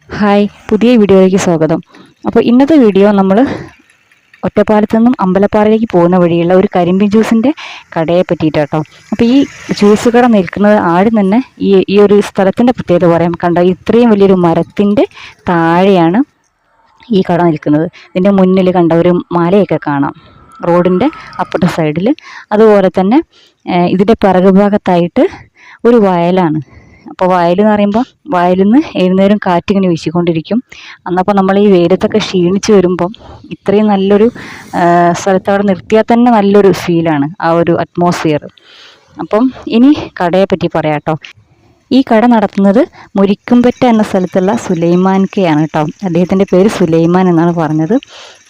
Hi, പുതിയ വീഡിയോയിലേക്ക് സ്വാഗതം. അപ്പോൾ ഇന്നത്തെ വീഡിയോ നമ്മൾ ഒറ്റപ്പാലത്തു നിന്നും അമ്പലപ്പാറയിലേക്ക് പോകുന്ന വഴിയുള്ള ഒരു കരിമ്പിൻ ജ്യൂസിൻ്റെ കടയെ പറ്റിയിട്ടാട്ടോ. അപ്പോൾ ഈ ജ്യൂസ് കട നിൽക്കുന്നത് ആദ്യം തന്നെ ഈ ഒരു സ്ഥലത്തിൻ്റെ പ്രത്യേകത പറയാം. കണ്ട ഇത്രയും വലിയൊരു മരത്തിൻ്റെ താഴെയാണ് ഈ കട നിൽക്കുന്നത്. ഇതിൻ്റെ മുന്നിൽ കണ്ട ഒരു മലയൊക്കെ കാണാം റോഡിൻ്റെ അപ്പുറത്തെ സൈഡിൽ. അതുപോലെ തന്നെ ഇതിൻ്റെ പിറകുഭാഗത്തായിട്ട് ഒരു വയലാണ്. അപ്പോൾ വയലെന്ന് പറയുമ്പോൾ വയലിൽ നിന്ന് ഏതുനേരം കാറ്റിങ്ങനെ വീശിക്കൊണ്ടിരിക്കും. അന്നപ്പോൾ നമ്മൾ ഈ വെയിലത്തൊക്കെ ക്ഷീണിച്ച് വരുമ്പം ഇത്രയും നല്ലൊരു സ്ഥലത്ത് അവിടെ നിർത്തിയാൽ തന്നെ നല്ലൊരു ഫീലാണ്, ആ ഒരു അറ്റ്മോസ്ഫിയർ. അപ്പം ഇനി കടയെ പറ്റി പറയാം കേട്ടോ. ഈ കട നടത്തുന്നത് മുരിക്കുംപറ്റ എന്ന സ്ഥലത്തുള്ള സുലൈമാൻ കെയാണ് കേട്ടോ. അദ്ദേഹത്തിൻ്റെ പേര് സുലൈമാൻ എന്നാണ് പറഞ്ഞത്.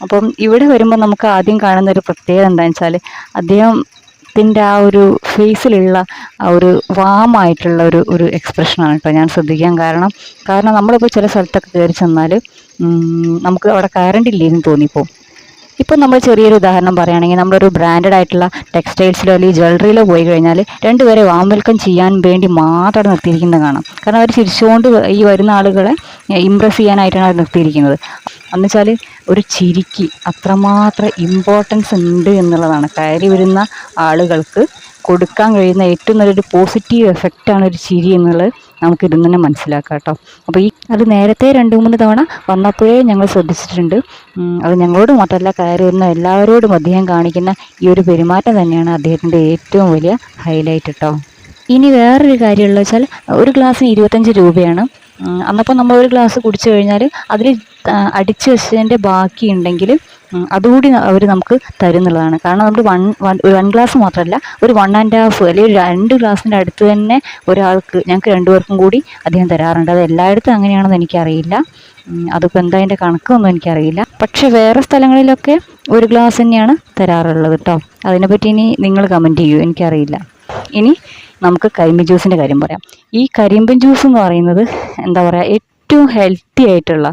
അപ്പം ഇവിടെ വരുമ്പോൾ നമുക്ക് ആദ്യം കാണുന്ന ഒരു പ്രത്യേകത എന്താണെന്ന് വെച്ചാൽ അദ്ദേഹത്തിൻ്റെ ആ ഒരു ഫേസിലുള്ള ആ ഒരു വാമായിട്ടുള്ള ഒരു എക്സ്പ്രഷനാണ് കേട്ടോ ഞാൻ ശ്രദ്ധിക്കാൻ കാരണം നമ്മളിപ്പോൾ ചില സ്ഥലത്തൊക്കെ കയറി ചെന്നാൽ നമുക്ക് അവിടെ കറണ്ട് ഇല്ലെന്ന് തോന്നിപ്പോവും. ഇപ്പോൾ നമ്മൾ ചെറിയൊരു ഉദാഹരണം പറയുകയാണെങ്കിൽ നമ്മളൊരു ബ്രാൻഡഡ് ആയിട്ടുള്ള ടെക്സ്റ്റൈൽസിലോ അല്ലെങ്കിൽ ജ്വല്ലറിയിലോ പോയി കഴിഞ്ഞാൽ രണ്ടുപേരെ വാം വെൽക്കം ചെയ്യാൻ വേണ്ടി മാത്രം നിർത്തിയിരിക്കുന്നത് കാണാം. കാരണം അവർ ചിരിച്ചുകൊണ്ട് ഈ വരുന്ന ആളുകളെ ഇമ്പ്രസ് ചെയ്യാനായിട്ടാണ് അവർ നിർത്തിയിരിക്കുന്നത്. എന്നുവെച്ചാൽ ഒരു ചിരിക്ക് അത്രമാത്രം ഇമ്പോർട്ടൻസ് ഉണ്ട് എന്നുള്ളതാണ്. കയറി വരുന്ന ആളുകൾക്ക് കൊടുക്കാൻ കഴിയുന്ന ഏറ്റവും നല്ലൊരു പോസിറ്റീവ് എഫക്റ്റാണ് ഒരു ചിരി എന്നുള്ളത് നമുക്ക് ഇതിൽ തന്നെ മനസ്സിലാക്കാം കേട്ടോ. അപ്പോൾ അത് നേരത്തെ 2-3 തവണ വന്നപ്പോഴേ ഞങ്ങൾ ശ്രദ്ധിച്ചിട്ടുണ്ട്. അത് ഞങ്ങളോട് മാത്രമല്ല, കയറി വരുന്ന എല്ലാവരോടും അദ്ദേഹം കാണിക്കുന്ന ഈ ഒരു പെരുമാറ്റം തന്നെയാണ് അദ്ദേഹത്തിൻ്റെ ഏറ്റവും വലിയ ഹൈലൈറ്റ് കേട്ടോ. ഇനി വേറൊരു കാര്യമുള്ള വെച്ചാൽ ഒരു ഗ്ലാസ്സിന് 25 രൂപയാണ്. അന്നപ്പോൾ നമ്മൾ ഒരു ഗ്ലാസ് കുടിച്ചു കഴിഞ്ഞാൽ അതിൽ അടിച്ചു വെച്ചതിൻ്റെ ബാക്കി ഉണ്ടെങ്കിൽ അതുകൂടി അവർ നമുക്ക് തരുന്നുള്ളതാണ്. കാരണം നമ്മൾ വൺ ഗ്ലാസ് മാത്രമല്ല, ഒരു 1.5 അല്ലെങ്കിൽ 2 ഗ്ലാസിൻ്റെ അടുത്ത് തന്നെ ഞങ്ങൾക്ക് 2 പേർക്കും കൂടി അദ്ദേഹം തരാറുണ്ട്. അത് എല്ലായിടത്തും അങ്ങനെയാണെന്ന് എനിക്കറിയില്ല. അതിപ്പോൾ എന്താ അതിൻ്റെ കണക്കൊന്നും എനിക്കറിയില്ല. പക്ഷെ വേറെ സ്ഥലങ്ങളിലൊക്കെ ഒരു ഗ്ലാസ് തന്നെയാണ് തരാറുള്ളത് കേട്ടോ. അതിനെപ്പറ്റി ഇനി നിങ്ങൾ കമൻറ്റ് ചെയ്യൂ, എനിക്കറിയില്ല. ഇനി നമുക്ക് കരിമ്പിൻ ജ്യൂസിൻ്റെ കാര്യം പറയാം. ഈ കരിമ്പിൻ ജ്യൂസ് എന്ന് പറയുന്നത് എന്താ പറയുക, ഏറ്റവും ഹെൽത്തി ആയിട്ടുള്ള,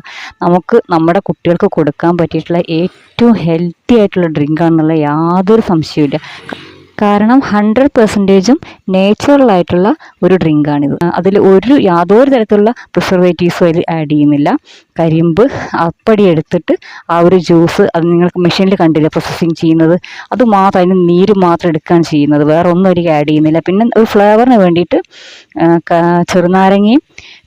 നമ്മുടെ കുട്ടികൾക്ക് കൊടുക്കാൻ പറ്റിയിട്ടുള്ള ഏറ്റവും ഹെൽത്തി ആയിട്ടുള്ള ഡ്രിങ്കാണെന്നുള്ള യാതൊരു സംശയമില്ല. കാരണം 100% നേച്ചുറലായിട്ടുള്ള ഒരു ഡ്രിങ്കാണിത്. അതിൽ യാതൊരു തരത്തിലുള്ള പ്രിസർവേറ്റീവ്സും അതിൽ ആഡ് ചെയ്യുന്നില്ല. കരിമ്പ് അപ്പടി എടുത്തിട്ട് ആ ഒരു ജ്യൂസ്, അത് നിങ്ങൾക്ക് മെഷീനിൽ കണ്ടില്ല പ്രോസസ്സിങ് ചെയ്യുന്നത്, അത് മാത്രം അതിന് നീര് മാത്രം എടുക്കുകയാണ് ചെയ്യുന്നത്. വേറെ ഒന്നും അതിലേക്ക് ആഡ് ചെയ്യുന്നില്ല. പിന്നെ ഒരു ഫ്ലേവറിന് വേണ്ടിയിട്ട് ചെറുനാരങ്ങയും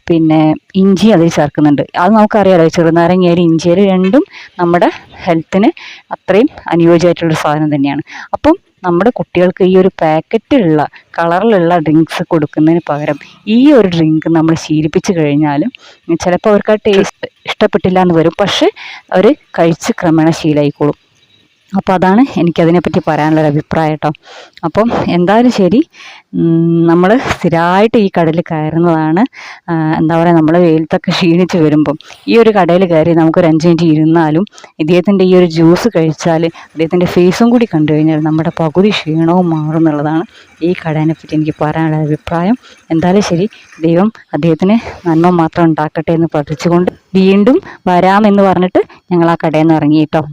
പിന്നെ ഇഞ്ചി അതിൽ ചേർക്കുന്നുണ്ട്. അത് നമുക്കറിയാലോ, ചെറുനാരങ്ങയായാലും ഇഞ്ചിയായാലും രണ്ടും നമ്മുടെ ഹെൽത്തിന് അത്രയും അനുയോജ്യമായിട്ടുള്ളൊരു സാധനം തന്നെയാണ്. അപ്പം നമ്മുടെ കുട്ടികൾക്ക് ഈ ഒരു പാക്കറ്റിലുള്ള കളറിലുള്ള ഡ്രിങ്ക്സ് കൊടുക്കുന്നതിന് പകരം ഈ ഒരു ഡ്രിങ്ക് നമ്മൾ ശീലിപ്പിച്ച് കഴിഞ്ഞാലും ചിലപ്പോൾ അവർക്ക് ആ ടേസ്റ്റ് ഇഷ്ടപ്പെട്ടില്ല എന്ന് വരും, പക്ഷേ അവർ കഴിച്ച് ക്രമേണ ശീലമായിക്കോളും. അപ്പോൾ അതാണ് എനിക്കതിനെപ്പറ്റി പറയാനുള്ളൊരു അഭിപ്രായം കേട്ടോ. അപ്പം എന്തായാലും ശരി, നമ്മൾ സ്ഥിരമായിട്ട് ഈ കടയിൽ കയറുന്നതാണ്. എന്താ പറയുക, നമ്മൾ വെയിലത്തൊക്കെ ക്ഷീണിച്ച് വരുമ്പം ഈ ഒരു കടയിൽ കയറി നമുക്കൊരു 5 മിനിറ്റ് ഇരുന്നാലും ഇദ്ദേഹത്തിൻ്റെ ഈ ഒരു ജ്യൂസ് കഴിച്ചാൽ അദ്ദേഹത്തിൻ്റെ ഫേസും കൂടി കണ്ടു കഴിഞ്ഞാൽ നമ്മുടെ പകുതി ക്ഷീണവും മാറും എന്നുള്ളതാണ് ഈ കടേനെ പറ്റി എനിക്ക് പറയാനുള്ള അഭിപ്രായം. എന്തായാലും ശരി, ദൈവം അദ്ദേഹത്തിന് നന്മ മാത്രം ഉണ്ടാക്കട്ടെ എന്ന് പ്രാർത്ഥിച്ചുകൊണ്ട് വീണ്ടും വരാമെന്ന് പറഞ്ഞിട്ട് ഞങ്ങൾ ആ കടയിൽ നിന്ന് ഇറങ്ങി കേട്ടോ.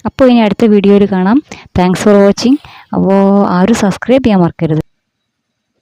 അപ്പോൾ ഇനി അടുത്ത വീഡിയോയിൽ കാണാം. Thanks for watching. അപ്പോൾ ആരും സബ്സ്ക്രൈബ് ചെയ്യാൻ മറക്കരുത്.